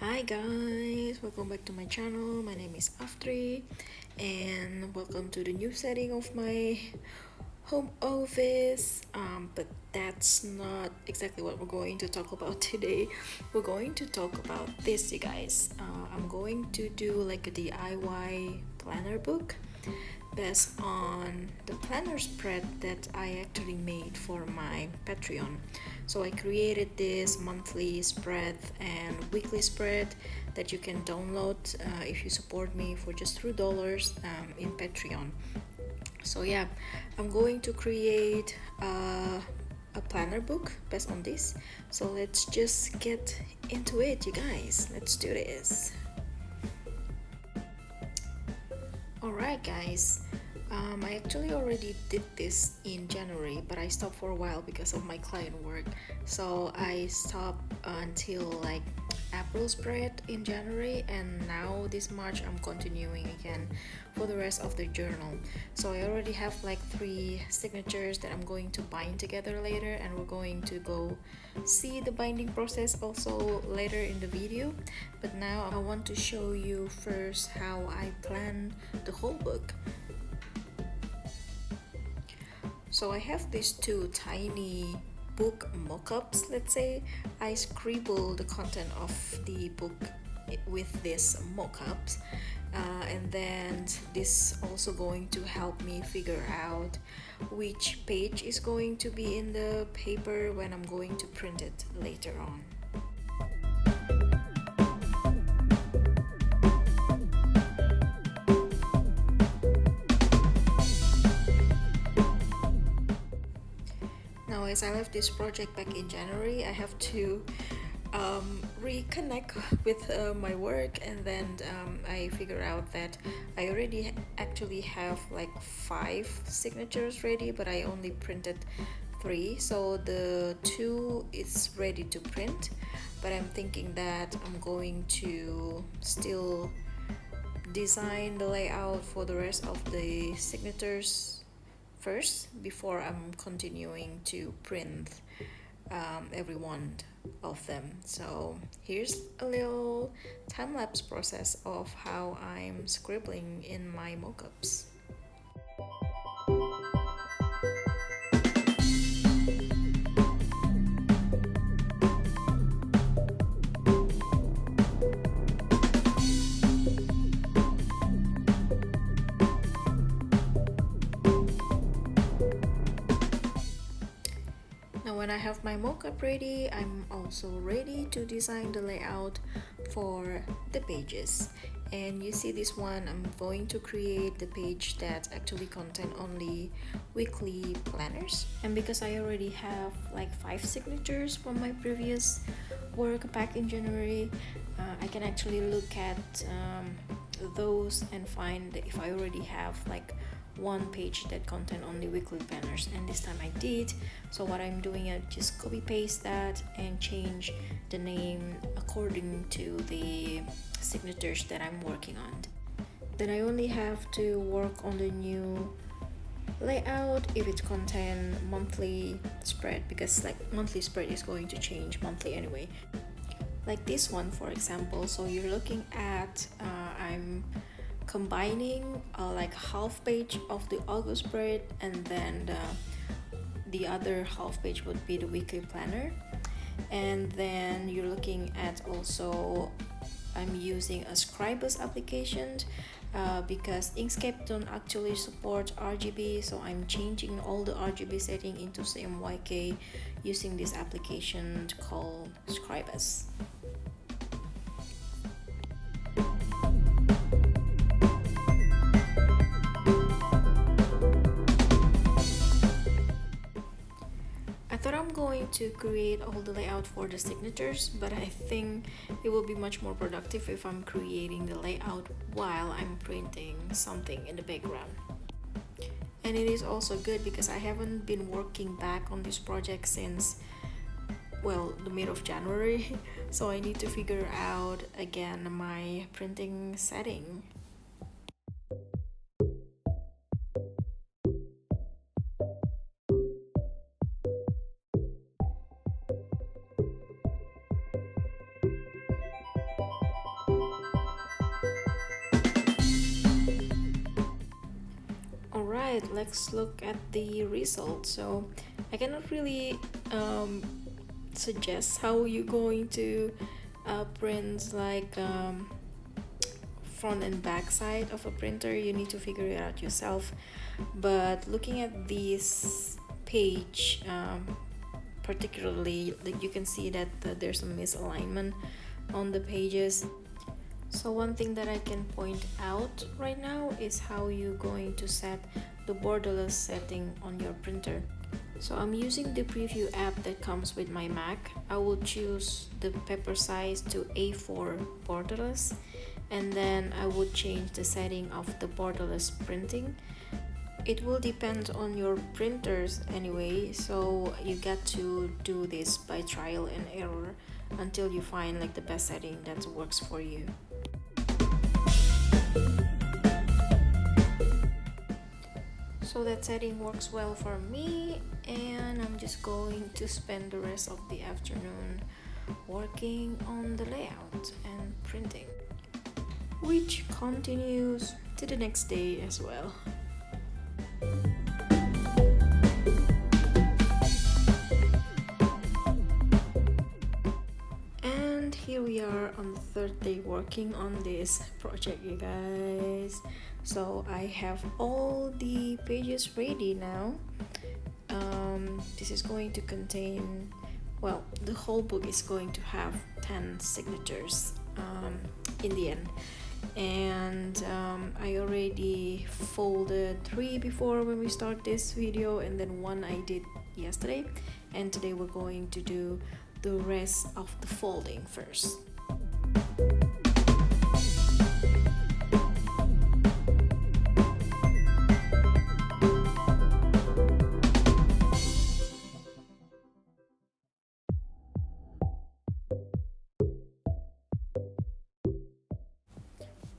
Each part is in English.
Hi guys, welcome back to my channel. My name is Aftri and welcome to the new setting of my home office. But that's not exactly what we're going to talk about today. We're going to talk about this, you guys. I'm going to do like a DIY planner book based on the planner spread that I actually made for my Patreon. So I created this monthly spread and weekly spread that you can download if you support me for just $2 in Patreon. So yeah, I'm going to create a planner book based on this. So let's just get into it, you guys. Let's do this. Alright guys, I actually already did this in January, but I stopped for a while because of my client work. So I stopped until like April spread in January, and now this March I'm continuing again for the rest of the journal. So I already have like 3 signatures that I'm going to bind together later, and we're going to go see the binding process also later in the video. But now I want to show you first how I plan the whole book. So I have these 2 tiny book mock-ups, let's say. I scribble the content of the book with these mock-ups, and then this also going to help me figure out which page is going to be in the paper when I'm going to print it later on. Now, as I left this project back in January, I have to reconnect with my work, and then I figure out that I already actually have like 5 signatures ready, but I only printed 3, so the 2 is ready to print. But I'm thinking that I'm going to still design the layout for the rest of the signatures first before I'm continuing to print every one of them. So here's a little time-lapse process of how I'm scribbling in my mockups. Now when I have my mockup ready, I'm also ready to design the layout for the pages. And you see this one, I'm going to create the page that actually contain only weekly planners. And because I already have like 5 signatures from my previous work back in January, I can actually look at those and find if I already have like one page that contain only weekly planners, and this time I did. So what I'm doing, I just copy paste that and change the name according to the signatures that I'm working on. Then I only have to work on the new layout if it contain monthly spread, because like monthly spread is going to change monthly anyway. Like this one for example, so you're looking at I'm combining like half page of the August spread, and then the other half page would be the weekly planner. And then you're looking at also I'm using a Scribble application because Inkscape don't actually support RGB, so I'm changing all the RGB setting into CMYK using this application called Scribble. I'm going to create all the layout for the signatures, but I think it will be much more productive if I'm creating the layout while I'm printing something in the background. And it is also good because I haven't been working back on this project since, well, the mid of January, so I need to figure out again my printing setting. Alright, let's look at the result. So I cannot really suggest how you're going to print like front and back side of a printer. You need to figure it out yourself, but looking at this page particularly, like you can see that there's a misalignment on the pages. So one thing that I can point out right now is how you're going to set the borderless setting on your printer. So I'm using the preview app that comes with my Mac. I will choose the paper size to A4 borderless, and then I would change the setting of the borderless printing. It will depend on your printers anyway, so you get to do this by trial and error until you find like the best setting that works for you. So that setting works well for me, and I'm just going to spend the rest of the afternoon working on the layout and printing, which continues to the next day as well. And here we are on the third day working on this project, you guys. So I have all the pages ready now. This is going to contain, well, the whole book is going to have 10 signatures in the end. And I already folded 3 before when we start this video, and then 1 I did yesterday, and today we're going to do the rest of the folding first.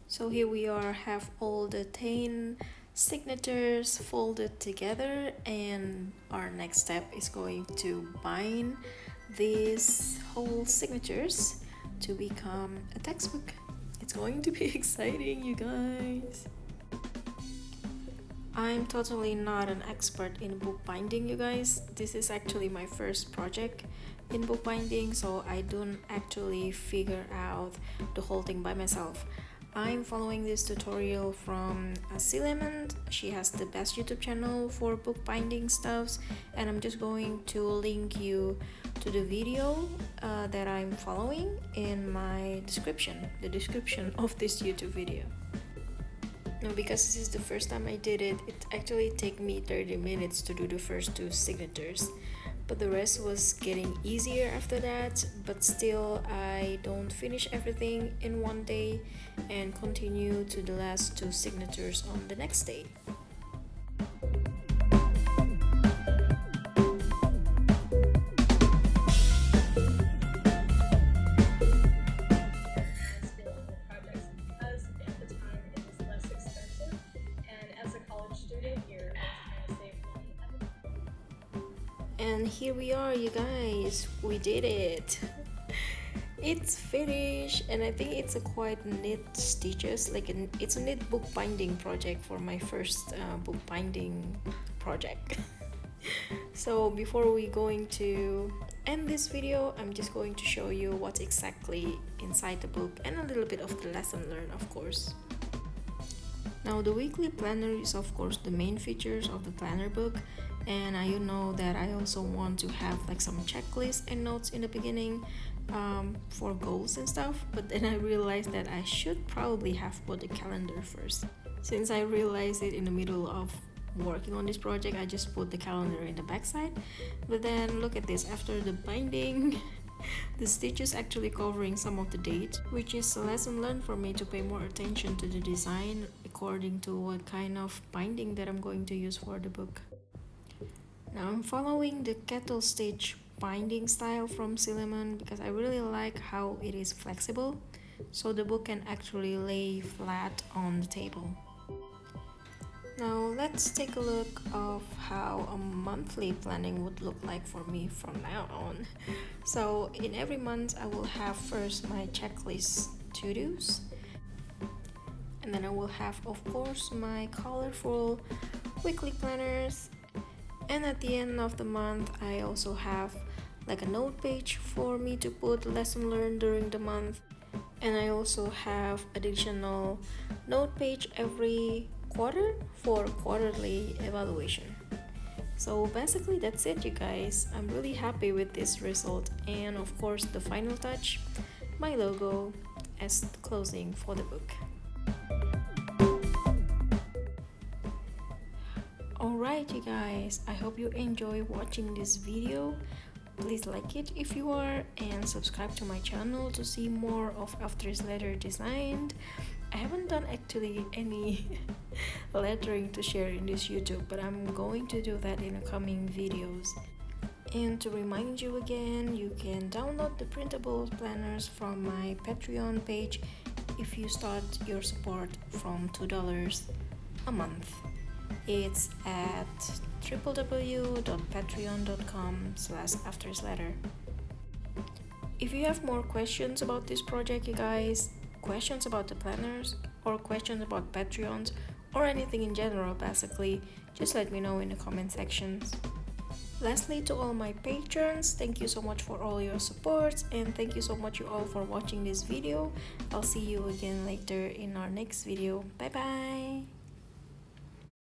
So here we are, have all the 10 signatures folded together, and our next step is going to bind these whole signatures to become a textbook. It's going to be exciting, you guys. I'm totally not an expert in bookbinding, you guys. This is actually my first project in bookbinding, so I don't actually figure out the whole thing by myself. I'm following this tutorial from Lemon. She has the best YouTube channel for bookbinding stuffs, and I'm just going to link you to the video that I'm following in my description, the description of this YouTube video. Now, because this is the first time I did it, it actually took me 30 minutes to do the first 2 signatures. But the rest was getting easier after that, but still I don't finish everything in one day and continue to the last 2 signatures on the next day. And here we are, you guys, we did it. It's finished, and I think it's a quite neat stitches, like it's a neat bookbinding project for my first bookbinding project. So before we going to end this video, I'm just going to show you what's exactly inside the book and a little bit of the lesson learned, of course. Now, the weekly planner is of course the main features of the planner book, and you know that I also want to have like some checklists and notes in the beginning for goals and stuff, but then I realized that I should probably have put a calendar first. Since I realized it in the middle of working on this project, I just put the calendar in the backside. But then look at this, after the binding the stitch is actually covering some of the date, which is a lesson learned for me to pay more attention to the design according to what kind of binding that I'm going to use for the book. Now I'm following the kettle stitch binding style from Lemon because I really like how it is flexible, so the book can actually lay flat on the table. Now let's take a look of how a monthly planning would look like for me from now on. So in every month I will have first my checklist to-dos, And then I will have, of course, my colorful weekly planners. And at the end of the month, I also have like a note page for me to put lesson learned during the month. And I also have additional note page every quarter for quarterly evaluation. So basically that's it, you guys. I'm really happy with this result, and of course the final touch, my logo as the closing for the book. Alright, you guys, I hope you enjoy watching this video. Please like it if you are, and subscribe to my channel to see more of After's letter designed. I haven't done actually any lettering to share in this YouTube, but I'm going to do that in the coming videos. And to remind you again, you can download the printable planners from my Patreon page if you start your support from $2 a month. It's at www.patreon.com/aftersletter. If you have more questions about this project, you guys, questions about the planners or questions about Patreons or anything in general, basically, just let me know in the comment sections. Lastly, to all my patrons, thank you so much for all your support, and thank you so much you all for watching this video. I'll see you again later in our next video. Bye bye.